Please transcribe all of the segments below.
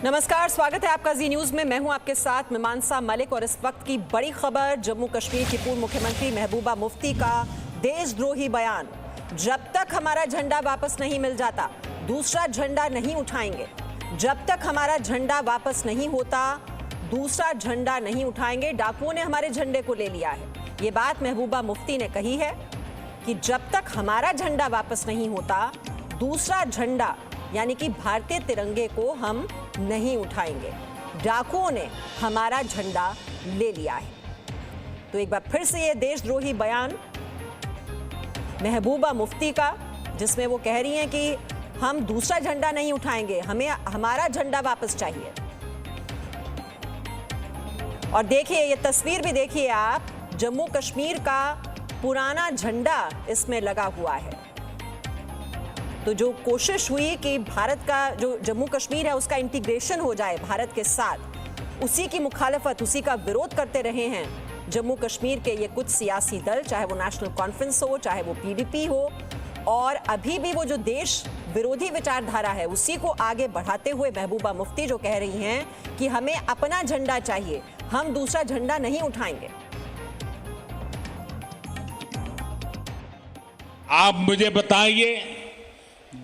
नमस्कार, स्वागत है आपका जी न्यूज में। मैं हूं आपके साथ मीमांसा मलिक और इस वक्त की बड़ी खबर जम्मू कश्मीर की पूर्व मुख्यमंत्री महबूबा मुफ्ती का देशद्रोही बयान। जब तक हमारा झंडा वापस नहीं मिल जाता दूसरा झंडा नहीं उठाएंगे। जब तक हमारा झंडा वापस नहीं होता दूसरा झंडा नहीं उठाएंगे। डाकुओं ने हमारे झंडे को ले लिया है। ये बात महबूबा मुफ्ती ने कही है कि जब तक हमारा झंडा वापस नहीं होता दूसरा झंडा यानी कि भारतीय तिरंगे को हम नहीं उठाएंगे। डाकुओं ने हमारा झंडा ले लिया है। तो एक बार फिर से ये देशद्रोही बयान महबूबा मुफ्ती का, जिसमें वो कह रही हैं कि हम दूसरा झंडा नहीं उठाएंगे, हमें हमारा झंडा वापस चाहिए। और देखिए ये तस्वीर भी देखिए आप, जम्मू कश्मीर का पुराना झंडा इसमें लगा हुआ है। तो जो कोशिश हुई कि भारत का जो जम्मू कश्मीर है उसका इंटीग्रेशन हो जाए भारत के साथ, उसी की मुखालफत, उसी का विरोध करते रहे हैं जम्मू कश्मीर के ये कुछ सियासी दल, चाहे वो नेशनल कॉन्फ्रेंस हो, चाहे वो पीडीपी हो। और अभी भी वो जो देश विरोधी विचारधारा है उसी को आगे बढ़ाते हुए महबूबा मुफ्ती जो कह रही हैं कि हमें अपना झंडा चाहिए, हम दूसरा झंडा नहीं उठाएंगे। आप मुझे बताइए,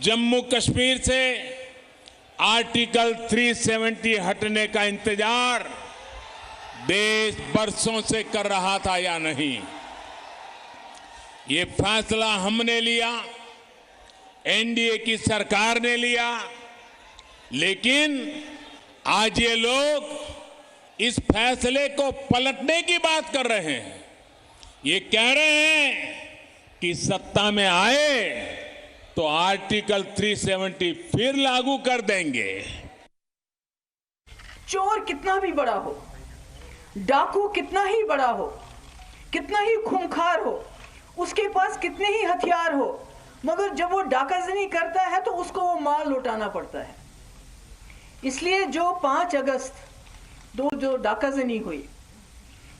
जम्मू कश्मीर से आर्टिकल 370 हटने का इंतजार देश बरसों से कर रहा था या नहीं? ये फैसला हमने लिया, एनडीए की सरकार ने लिया, लेकिन आज ये लोग इस फैसले को पलटने की बात कर रहे हैं। ये कह रहे हैं कि सत्ता में आए तो आर्टिकल 370 फिर लागू कर देंगे। चोर कितना भी बड़ा हो, डाकू कितना ही बड़ा हो, कितना ही खूंखार हो, उसके पास कितने ही हथियार हो, मगर जब वो डाकाजनी करता है तो उसको वो माल लौटाना पड़ता है। इसलिए जो 5 अगस्त जो डाकाजनी हुई,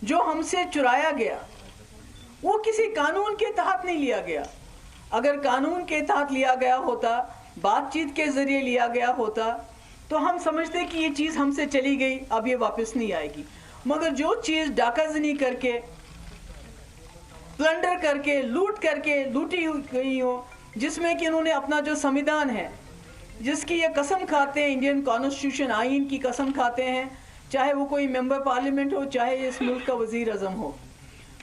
जो हमसे चुराया गया, वो किसी कानून के तहत नहीं लिया गया। अगर कानून के तहत लिया गया होता, बातचीत के जरिए लिया गया होता, तो हम समझते कि ये चीज़ हमसे चली गई, अब ये वापस नहीं आएगी। मगर जो चीज़ डाकाजनी करके, प्लंडर करके, लूटी गई हो, जिसमें कि उन्होंने अपना जो संविधान है, जिसकी ये कसम खाते हैं, इंडियन कॉन्स्टिट्यूशन आइन की कसम खाते हैं, चाहे वो कोई मेंबर पार्लियामेंट हो, चाहे इस मुल्क का वजीर आजम हो,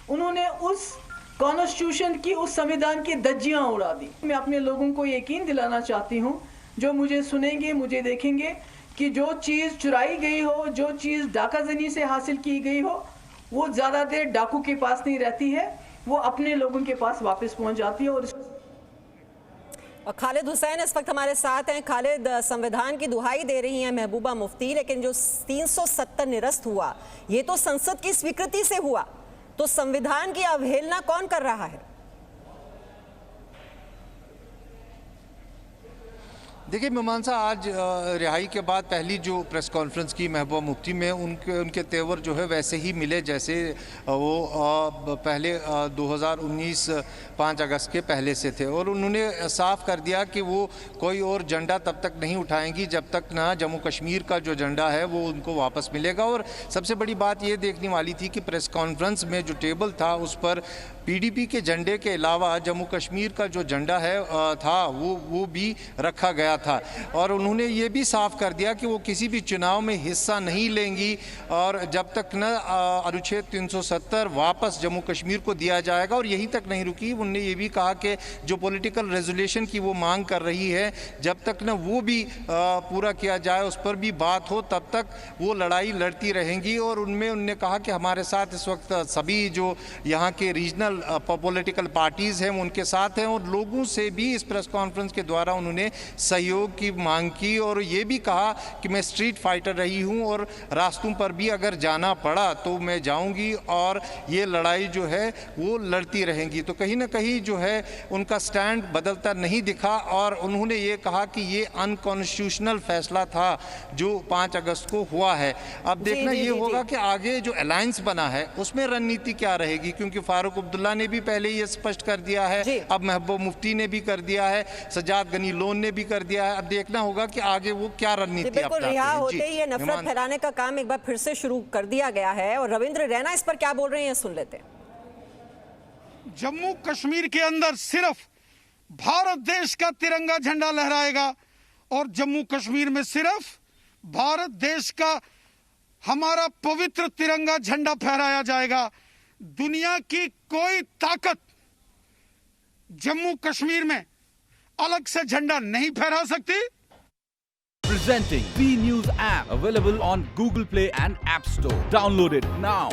उन्होंने उस कॉन्स्टिट्यूशन की, उस संविधान की धज्जियां उड़ा दी। मैं अपने लोगों को यकीन दिलाना चाहती हूं, जो मुझे सुनेंगे, मुझे देखेंगे, कि जो चीज़ चुराई गई हो, जो चीज़ डाकाजनी से हासिल की गई हो, वो ज़्यादा देर डाकू के पास नहीं रहती है, वो अपने लोगों के पास वापस पहुंच जाती है। और खालिद हुसैन इस वक्त हमारे साथ हैं। खालिद, संविधान की दुहाई दे रही हैं महबूबा मुफ्ती, लेकिन जो 370 निरस्त हुआ ये तो संसद की स्वीकृति से हुआ, तो संविधान की अवहेलना कौन कर रहा है? देखिए मीमांसा, आज रिहाई के बाद पहली जो प्रेस कॉन्फ्रेंस की महबूबा मुफ्ती में उनके तेवर जो है वैसे ही मिले जैसे वो पहले 2019 5 अगस्त के पहले से थे। और उन्होंने साफ कर दिया कि वो कोई और झंडा तब तक नहीं उठाएंगी जब तक ना जम्मू कश्मीर का जो झंडा है वो उनको वापस मिलेगा। और सबसे बड़ी बात ये देखने वाली थी कि प्रेस कॉन्फ्रेंस में जो टेबल था उस पर पीडीपी के झंडे के अलावा जम्मू कश्मीर का जो झंडा है था वो भी रखा गया था। और उन्होंने ये भी साफ कर दिया कि वो किसी भी चुनाव में हिस्सा नहीं लेंगी और जब तक न अनुच्छेद 370 वापस जम्मू कश्मीर को दिया जाएगा। और यहीं तक नहीं रुकी, उन्होंने ये भी कहा कि जो पॉलिटिकल रेजोल्यूशन की वो मांग कर रही है, जब तक न वो भी पूरा किया जाए, उस पर भी बात हो, तब तक वो लड़ाई लड़ती रहेंगी। और उन्होंने कहा कि हमारे साथ इस वक्त सभी जो यहाँ के रीजनल पॉलिटिकल पार्टीज़ हैं उनके साथ हैं। और लोगों से भी इस प्रेस कॉन्फ्रेंस के द्वारा उन्होंने सहयोग की मांग की और ये भी कहा कि मैं स्ट्रीट फाइटर रही हूं और रास्तों पर भी अगर जाना पड़ा तो मैं जाऊंगी और ये लड़ाई जो है वो लड़ती रहेंगी। तो कहीं ना कहीं जो है उनका स्टैंड बदलता नहीं दिखा। और उन्होंने ये कहा कि ये अनकॉन्स्टिट्यूशनल फैसला था जो 5 अगस्त को हुआ है। अब देखना ये होगा कि आगे जो अलायंस बना है उसमें रणनीति क्या रहेगी, क्योंकि फारूक अब्दुल्ला ने भी पहले ये स्पष्ट कर दिया है, अब महबूबा मुफ्ती ने भी कर दिया है, सजाद गनी लोन ने भी कर दिया है। अब देखना होगा कि आगे वो क्या रणनीति बिल्कुल अपनाते रिहा हैं। होते ही ये नफरत फैलाने का काम एक बार फिर से शुरू कर दिया गया है और रविंद्र रैना इस पर क्या बोल रहे हैं सुन लेते हैं। जम्मू कश्मीर के अंदर सिर्फ भारत देश का तिरंगा झंडा लहराएगा और जम्मू कश्मीर में सिर्फ भारत देश का हमारा पवित्र तिरंगा झंडा फहराया जाएगा। दुनिया की कोई ताकत जम्मू कश्मीर में अलग से झंडा नहीं फहरा सकती। Presenting B News app available on Google Play and App Store. Download it now.